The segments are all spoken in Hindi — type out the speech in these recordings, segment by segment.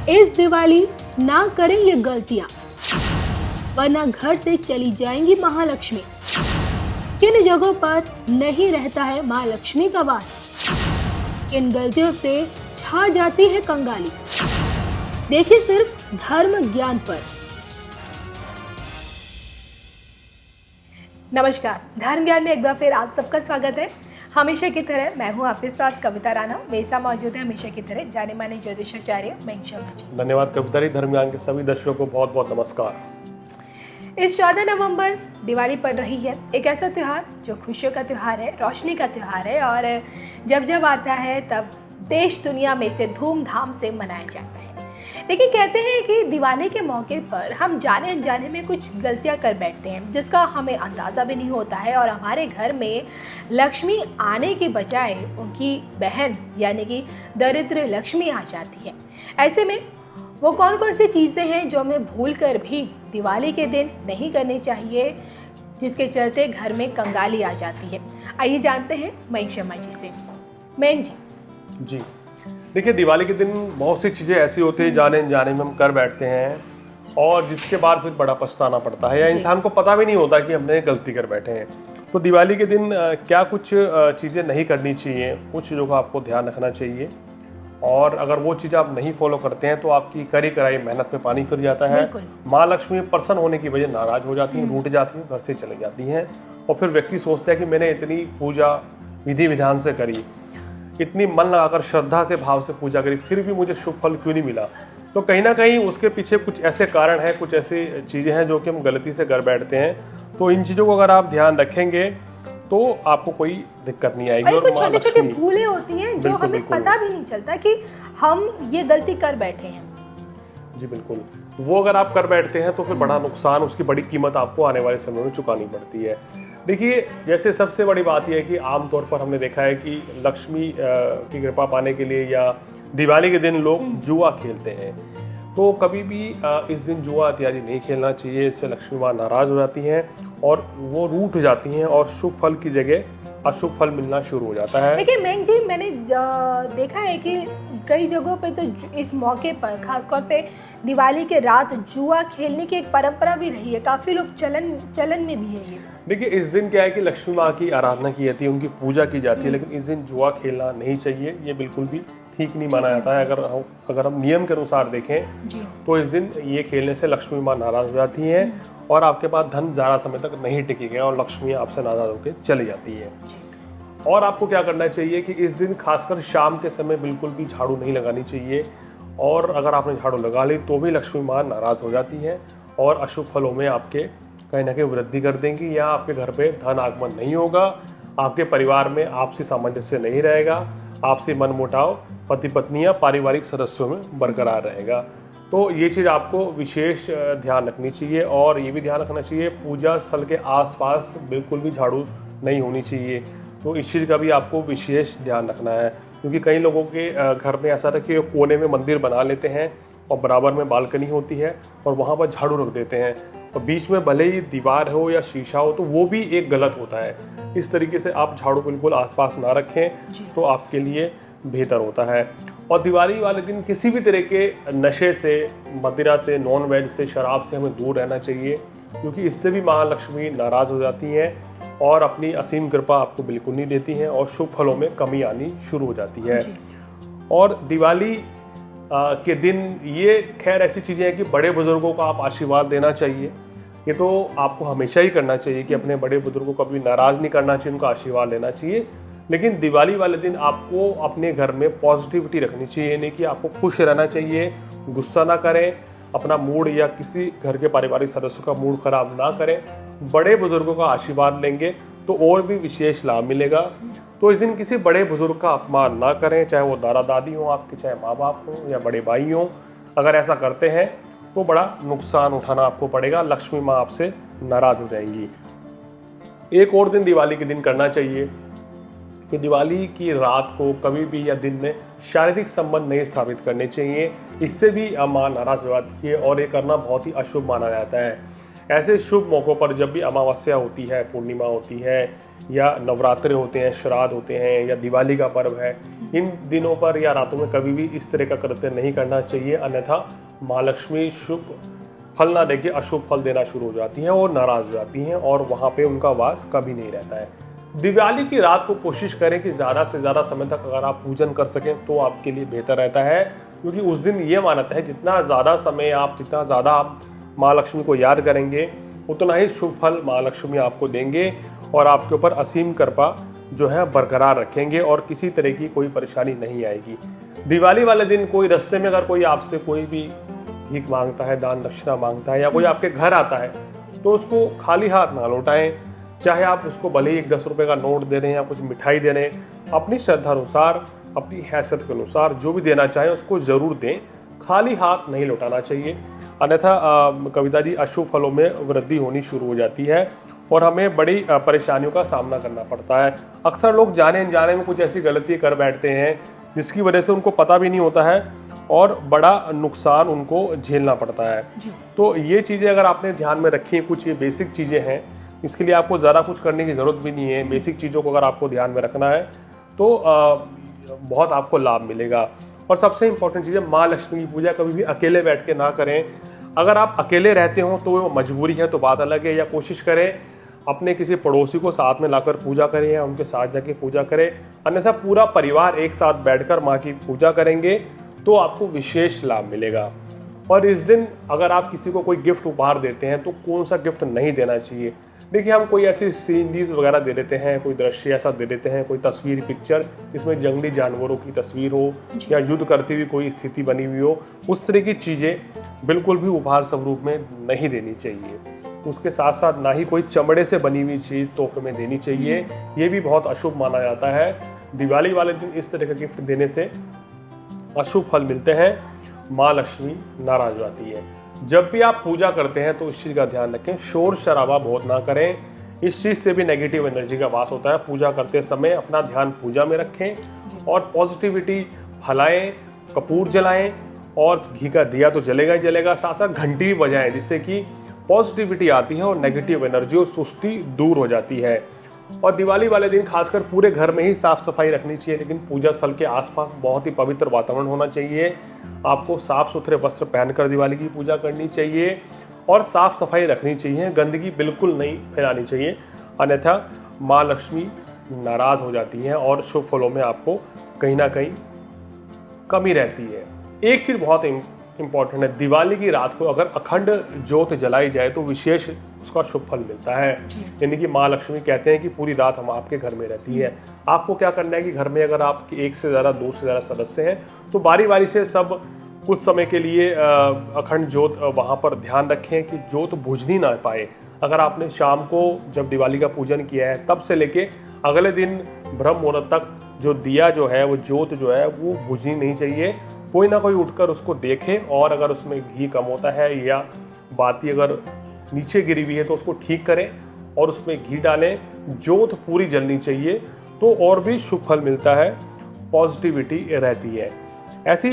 इस दिवाली ना करें ये गलतियां, वरना घर से चली जाएंगी महालक्ष्मी। किन जगहों पर नहीं रहता है माँ लक्ष्मी का वास, किन गलतियों से छा जाती है कंगाली। देखिए सिर्फ धर्म ज्ञान पर। नमस्कार, धर्म ज्ञान में एक बार फिर आप सबका स्वागत है। हमेशा की तरह मैं हूँ आपके साथ कविता राणा। मेरे साथ मौजूद है हमेशा की तरह जाने माने ज्योतिषाचार्य मेंग शर्मा जी। धन्यवाद कविता जी। धर्म ज्ञान के सभी दर्शकों को बहुत बहुत नमस्कार। इस 14 नवंबर दिवाली पड़ रही है, एक ऐसा त्यौहार जो खुशियों का त्यौहार है, रोशनी का त्यौहार है और जब जब आता है तब देश दुनिया में इसे धूमधाम से मनाया जाता है। लेकिन कहते हैं कि दिवाली के मौके पर हम जाने अनजाने में कुछ गलतियां कर बैठते हैं जिसका हमें अंदाज़ा भी नहीं होता है और हमारे घर में लक्ष्मी आने के बजाय उनकी बहन यानी कि दरिद्र लक्ष्मी आ जाती है। ऐसे में वो कौन कौन सी चीज़ें हैं जो हमें भूल कर भी दिवाली के दिन नहीं करनी चाहिए, जिसके चलते घर में कंगाली आ जाती है। आइए जानते हैं मेंग शर्मा जी से। मेंग जी देखिए, दिवाली के दिन बहुत सी चीज़ें ऐसी होती है जाने अनजाने में हम कर बैठते हैं और जिसके बाद फिर बड़ा पछताना पड़ता है या इंसान को पता भी नहीं होता कि हमने गलती कर बैठे हैं। तो दिवाली के दिन क्या कुछ चीज़ें नहीं करनी चाहिए, कुछ चीज़ों का आपको ध्यान रखना चाहिए और अगर वो चीज़ आप नहीं फॉलो करते हैं तो आपकी करी कराई मेहनत में पानी फिर जाता है। माँ लक्ष्मी प्रसन्न होने की वजह नाराज हो जाती हैं, रूठ जाती हैं, घर से चली जाती हैं और फिर व्यक्ति सोचता है कि मैंने इतनी पूजा विधि विधान से करी, इतनी मन लगाकर श्रद्धा से भाव से पूजा करी, फिर भी मुझे शुभ फल क्यों नहीं मिला। तो कहीं ना कहीं उसके पीछे कुछ ऐसे कारण हैं, कुछ ऐसी चीज़ें हैं जो कि हम गलती से कर बैठते हैं। तो इन चीज़ों को अगर आप ध्यान रखेंगे तो आपको कोई दिक्कत नहीं आएगी। और कुछ छोटी छोटी भूलें होती हैं जो हमें पता भी नहीं चलता कि हम ये गलती कर बैठे हैं। जी बिल्कुल, वो अगर आप कर बैठते हैं तो फिर बड़ा नुकसान, उसकी बड़ी कीमत आपको आने वाले समय में चुकानी पड़ती है। देखिए, जैसे सबसे बड़ी बात यह है कि आमतौर पर हमने देखा है कि लक्ष्मी की कृपा पाने के लिए या दिवाली के दिन लोग जुआ खेलते हैं। तो कभी भी इस दिन जुआ इत्यादि नहीं खेलना चाहिए, इससे लक्ष्मी माँ नाराज हो जाती हैं और वो रूठ जाती हैं और शुभ फल की जगह अशुभ फल मिलना शुरू हो जाता है। देखिए मेंग जी, मैंने देखा है कि कई जगहों पे तो इस मौके पर खासतौर पे दिवाली के रात जुआ खेलने की एक परंपरा भी रही है, काफ़ी लोग चलन में भी है ये। देखिए, इस दिन क्या है कि लक्ष्मी माँ की आराधना की जाती है, उनकी पूजा की जाती है, लेकिन इस दिन जुआ खेलना नहीं चाहिए, ये बिल्कुल भी ठीक नहीं माना जाता है। अगर हम नियम के अनुसार देखें तो इस दिन ये खेलने से लक्ष्मी माँ नाराज हो जाती हैं और आपके पास धन ज़्यादा समय तक नहीं टिकेगा और लक्ष्मी आपसे नाराज होकर चली जाती है। और आपको क्या करना चाहिए कि इस दिन खासकर शाम के समय बिल्कुल भी झाड़ू नहीं लगानी चाहिए और अगर आपने झाड़ू लगा ली तो भी लक्ष्मी माँ नाराज हो जाती है और अशुभ फलों में आपके कहीं ना कहीं वृद्धि कर देंगी या आपके घर पे धन आगमन नहीं होगा, आपके परिवार में आपसी सामंजस्य नहीं रहेगा, आपसी मनमुटाव पति पत्नी या पारिवारिक सदस्यों में बरकरार रहेगा। तो ये चीज़ आपको विशेष ध्यान रखनी चाहिए और ये भी ध्यान रखना चाहिए पूजा स्थल के आसपास बिल्कुल भी झाड़ू नहीं होनी चाहिए। तो इस चीज़ का भी आपको विशेष ध्यान रखना है, क्योंकि कई लोगों के घर में ऐसा था कि कोने में मंदिर बना लेते हैं और बराबर में बालकनी होती है और वहाँ पर झाड़ू रख देते हैं और बीच में भले ही दीवार हो या शीशा हो तो वो भी एक गलत होता है। इस तरीके से आप झाड़ू बिल्कुल आसपास ना रखें तो आपके लिए बेहतर होता है। और दिवाली वाले दिन किसी भी तरह के नशे से, मदिरा से, नॉन वेज से, शराब से हमें दूर रहना चाहिए, क्योंकि इससे भी माँ लक्ष्मी नाराज़ हो जाती हैं और अपनी असीम कृपा आपको बिल्कुल नहीं देती हैं और शुभ फलों में कमी आनी शुरू हो जाती है। और दिवाली के दिन ये खैर ऐसी चीज़ें हैं कि बड़े बुजुर्गों को आप आशीर्वाद देना चाहिए। ये तो आपको हमेशा ही करना चाहिए कि अपने बड़े बुजुर्गों को कभी नाराज़ नहीं करना चाहिए, उनका आशीर्वाद लेना चाहिए। लेकिन दिवाली वाले दिन आपको अपने घर में पॉजिटिविटी रखनी चाहिए, यानी कि आपको खुश रहना चाहिए, गुस्सा ना करें, अपना मूड या किसी घर के पारिवारिक सदस्यों का मूड खराब ना करें। बड़े बुजुर्गों का आशीर्वाद लेंगे तो और भी विशेष लाभ मिलेगा। तो इस दिन किसी बड़े बुजुर्ग का अपमान ना करें, चाहे वो दादा दादी हों आपके, चाहे माँ बाप हों या बड़े भाई हों। अगर ऐसा करते हैं तो बड़ा नुकसान उठाना आपको पड़ेगा, लक्ष्मी माँ आपसे नाराज़ हो जाएंगी। एक और दिन दिवाली के दिन करना चाहिए कि दिवाली की रात को कभी भी या दिन में शारीरिक संबंध नहीं स्थापित करने चाहिए, इससे भी माँ नाराज हो जाती है और ये करना बहुत ही अशुभ माना जाता है। ऐसे शुभ मौक़ों पर जब भी अमावस्या होती है, पूर्णिमा होती है या नवरात्रे होते हैं, श्राद्ध होते हैं या दिवाली का पर्व है, इन दिनों पर या रातों में कभी भी इस तरह का कृत्य नहीं करना चाहिए, अन्यथा माँ लक्ष्मी शुभ फल ना देके अशुभ फल देना शुरू हो जाती हैं और नाराज हो जाती हैं और वहाँ पे उनका वास कभी नहीं रहता है। दिवाली की रात को कोशिश करें कि ज़्यादा से ज़्यादा समय तक अगर आप पूजन कर सकें तो आपके लिए बेहतर रहता है, क्योंकि उस दिन ये मानता है जितना ज़्यादा आप माँ लक्ष्मी को याद करेंगे उतना ही शुभ फल माँ लक्ष्मी आपको देंगे और आपके ऊपर असीम कृपा जो है बरकरार रखेंगे और किसी तरह की कोई परेशानी नहीं आएगी। दिवाली वाले दिन कोई रास्ते में अगर कोई आपसे कोई भी भीख मांगता है, दान दक्षिणा मांगता है या कोई आपके घर आता है तो उसको खाली हाथ ना लौटाएं। चाहे आप उसको भले ही 10 रुपये का नोट दे रहे हैं या कुछ मिठाई दे रहे हैं, अपनी श्रद्धा अनुसार अपनी हैसियत के अनुसार जो भी देना चाहें उसको ज़रूर दें, खाली हाथ नहीं लौटाना चाहिए, अन्यथा कविता जी अशुभ फलों में वृद्धि होनी शुरू हो जाती है और हमें बड़ी परेशानियों का सामना करना पड़ता है। अक्सर लोग जाने अनजाने में कुछ ऐसी गलती कर बैठते हैं जिसकी वजह से उनको पता भी नहीं होता है और बड़ा नुकसान उनको झेलना पड़ता है। तो ये चीज़ें अगर आपने ध्यान में रखी, कुछ ये बेसिक चीज़ें हैं, इसके लिए आपको ज़्यादा कुछ करने की ज़रूरत भी नहीं है। बेसिक चीज़ों को अगर आपको ध्यान में रखना है तो बहुत आपको लाभ मिलेगा। और सबसे इम्पोर्टेंट चीज़ है, माँ लक्ष्मी की पूजा कभी भी अकेले बैठ के ना करें। अगर आप अकेले रहते हो तो वो मजबूरी है तो बात अलग है, या कोशिश करें अपने किसी पड़ोसी को साथ में लाकर पूजा करें या उनके साथ जाके पूजा करें, अन्यथा पूरा परिवार एक साथ बैठकर माँ की पूजा करेंगे तो आपको विशेष लाभ मिलेगा। और इस दिन अगर आप किसी को कोई गिफ्ट उपहार देते हैं तो कौन सा गिफ्ट नहीं देना चाहिए। देखिए, हम कोई ऐसी सीनरीज वगैरह दे देते हैं, कोई दृश्य ऐसा दे देते हैं, कोई तस्वीर पिक्चर जिसमें जंगली जानवरों की तस्वीर हो या युद्ध करती हुई कोई स्थिति बनी हुई हो, उस तरह की चीज़ें बिल्कुल भी उपहार स्वरूप में नहीं देनी चाहिए। उसके साथ साथ ना ही कोई चमड़े से बनी हुई चीज़ तोहफे में देनी चाहिए, ये भी बहुत अशुभ माना जाता है। दिवाली वाले दिन इस तरह का गिफ्ट देने से अशुभ फल मिलते हैं, माँ लक्ष्मी नाराज हो जाती है। जब भी आप पूजा करते हैं तो इस चीज़ का ध्यान रखें, शोर शराबा बहुत ना करें, इस चीज़ से भी नेगेटिव एनर्जी का वास होता है। पूजा करते समय अपना ध्यान पूजा में रखें और पॉजिटिविटी फैलाएं, कपूर जलाएं और घी का दिया तो जलेगा ही जलेगा, साथ साथ घंटी भी बजाएं, जिससे कि पॉजिटिविटी आती है और नेगेटिव एनर्जी और सुस्ती दूर हो जाती है। और दिवाली वाले दिन खासकर पूरे घर में ही साफ सफाई रखनी चाहिए, लेकिन पूजा स्थल के आसपास बहुत ही पवित्र वातावरण होना चाहिए। आपको साफ सुथरे वस्त्र पहनकर दिवाली की पूजा करनी चाहिए और साफ सफाई रखनी चाहिए, गंदगी बिल्कुल नहीं फैलानी चाहिए, अन्यथा माँ लक्ष्मी नाराज हो जाती हैं और शुभ फलों में आपको कहीं ना कहीं कमी रहती है। एक चीज़ बहुत इम्पॉर्टेंट है, दिवाली की रात को अगर अखंड ज्योत जलाई जाए तो विशेष उसका शुभ फल मिलता है। यानी कि माँ लक्ष्मी कहते हैं कि पूरी रात हम आपके घर में रहती है। आपको क्या करना है कि घर में अगर आपके एक से ज़्यादा, दो से ज़्यादा सदस्य हैं तो बारी बारी से सब कुछ समय के लिए अखंड ज्योत वहाँ पर ध्यान रखें कि ज्योत बुझनी ना पाए। अगर आपने शाम को जब दिवाली का पूजन किया है तब से लेके अगले दिन ब्रह्म मुहूर्त तक जो दिया जो है, वो ज्योत जो है वो बुझनी नहीं चाहिए। कोई ना कोई उठकर उसको देखे और अगर उसमें घी कम होता है या बाती अगर नीचे गिरी हुई है तो उसको ठीक करें और उसमें घी डालें। ज्योत पूरी जलनी चाहिए तो और भी शुभ फल मिलता है, पॉजिटिविटी रहती है। ऐसी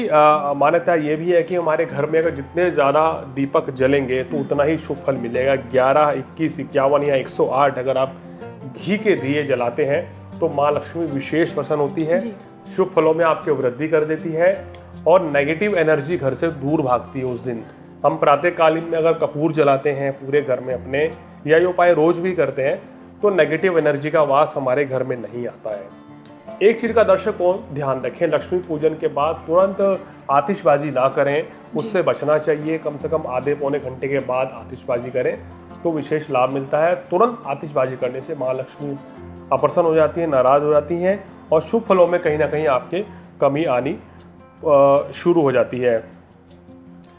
मान्यता ये भी है कि हमारे घर में अगर जितने ज़्यादा दीपक जलेंगे तो उतना ही शुभ फल मिलेगा। 11, 21, 51 या 108 अगर आप घी के दिए जलाते हैं तो माँ लक्ष्मी विशेष प्रसन्न होती है, शुभ फलों में आपके वृद्धि कर देती है और नेगेटिव एनर्जी घर से दूर भागती है। उस दिन हम प्रातःकालीन में अगर कपूर जलाते हैं पूरे घर में अपने, या ये उपाय रोज भी करते हैं, तो नेगेटिव एनर्जी का वास हमारे घर में नहीं आता है। एक चीज़ का दर्शकों ध्यान रखें, लक्ष्मी पूजन के बाद तुरंत आतिशबाजी ना करें, उससे बचना चाहिए। कम से कम आधे पौने घंटे के बाद आतिशबाजी करें तो विशेष लाभ मिलता है। तुरंत आतिशबाजी करने से माँ लक्ष्मी अप्रसन्न हो जाती है, नाराज हो जाती हैं और शुभ फलों में कहीं ना कहीं आपके कमी आनी शुरू हो जाती है।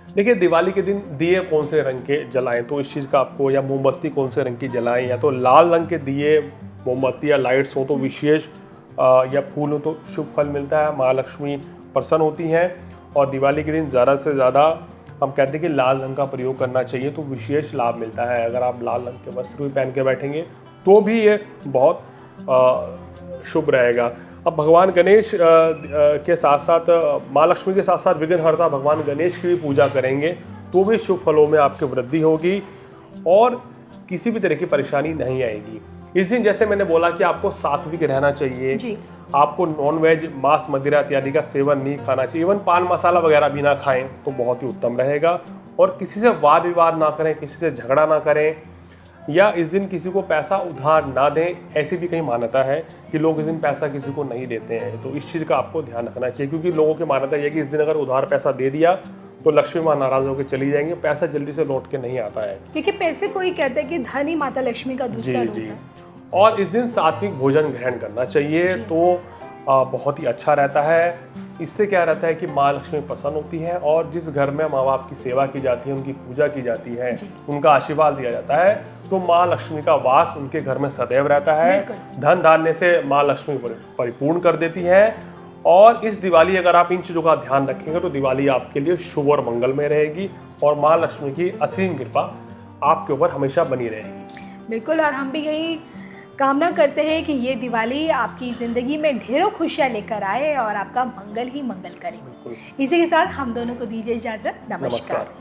देखिए, दिवाली के दिन दिए कौन से रंग के जलाएं तो इस चीज़ का आपको, या मोमबत्ती कौन से रंग की जलाएं, या तो लाल रंग के दिए मोमबत्ती या लाइट्स हो तो विशेष, या फूल हो तो शुभ फल मिलता है, माँ लक्ष्मी प्रसन्न होती हैं। और दिवाली के दिन ज़्यादा से ज़्यादा हम कहते हैं कि लाल रंग का प्रयोग करना चाहिए तो विशेष लाभ मिलता है। अगर आप लाल रंग के वस्त्र भी पहन के बैठेंगे तो भी ये बहुत शुभ रहेगा। अब भगवान गणेश के साथ साथ, माँ लक्ष्मी के साथ साथ विघ्नहर्ता भगवान गणेश की भी पूजा करेंगे तो भी शुभ फलों में आपकी वृद्धि होगी और किसी भी तरह की परेशानी नहीं आएगी। इस दिन जैसे मैंने बोला कि आपको सात्विक रहना चाहिए, आपको नॉनवेज, मांस, मदिरा इत्यादि का सेवन नहीं खाना चाहिए। इवन पान मसाला वगैरह भी ना खाएं तो बहुत ही उत्तम रहेगा। और किसी से वाद विवाद ना करें, किसी से झगड़ा ना करें, या इस दिन किसी को पैसा उधार ना दें। ऐसी भी कहीं मान्यता है कि लोग इस दिन पैसा किसी को नहीं देते हैं, तो इस चीज़ का आपको ध्यान रखना चाहिए, क्योंकि लोगों की मान्यता यह है कि इस दिन अगर उधार पैसा दे दिया तो लक्ष्मी माँ नाराज होकर चली जाएंगे, पैसा जल्दी से लौट के नहीं आता है। क्योंकि पैसे को ही कहते हैं कि धन ही माता लक्ष्मी का दूसरा रूप है। और इस दिन सात्विक भोजन ग्रहण करना चाहिए, तो बहुत ही अच्छा रहता है। इससे क्या रहता है कि माँ लक्ष्मी प्रसन्न होती है, और जिस घर में माँ बाप की सेवा की जाती है, उनकी पूजा की जाती है, उनका आशीर्वाद दिया जाता है, तो माँ लक्ष्मी का वास उनके घर में सदैव रहता है। धन धान्य से माँ लक्ष्मी परिपूर्ण कर देती है। और इस दिवाली अगर आप इन चीज़ों का ध्यान रखेंगे तो दिवाली आपके लिए शुभ और मंगलमय रहेगी, और माँ लक्ष्मी की असीम कृपा आपके ऊपर हमेशा बनी रहेगी। बिल्कुल, और हम भी यही कामना करते हैं कि ये दिवाली आपकी ज़िंदगी में ढेरों खुशियाँ लेकर आए और आपका मंगल ही मंगल करे। इसी के साथ हम दोनों को दीजिए इजाज़त। नमस्कार।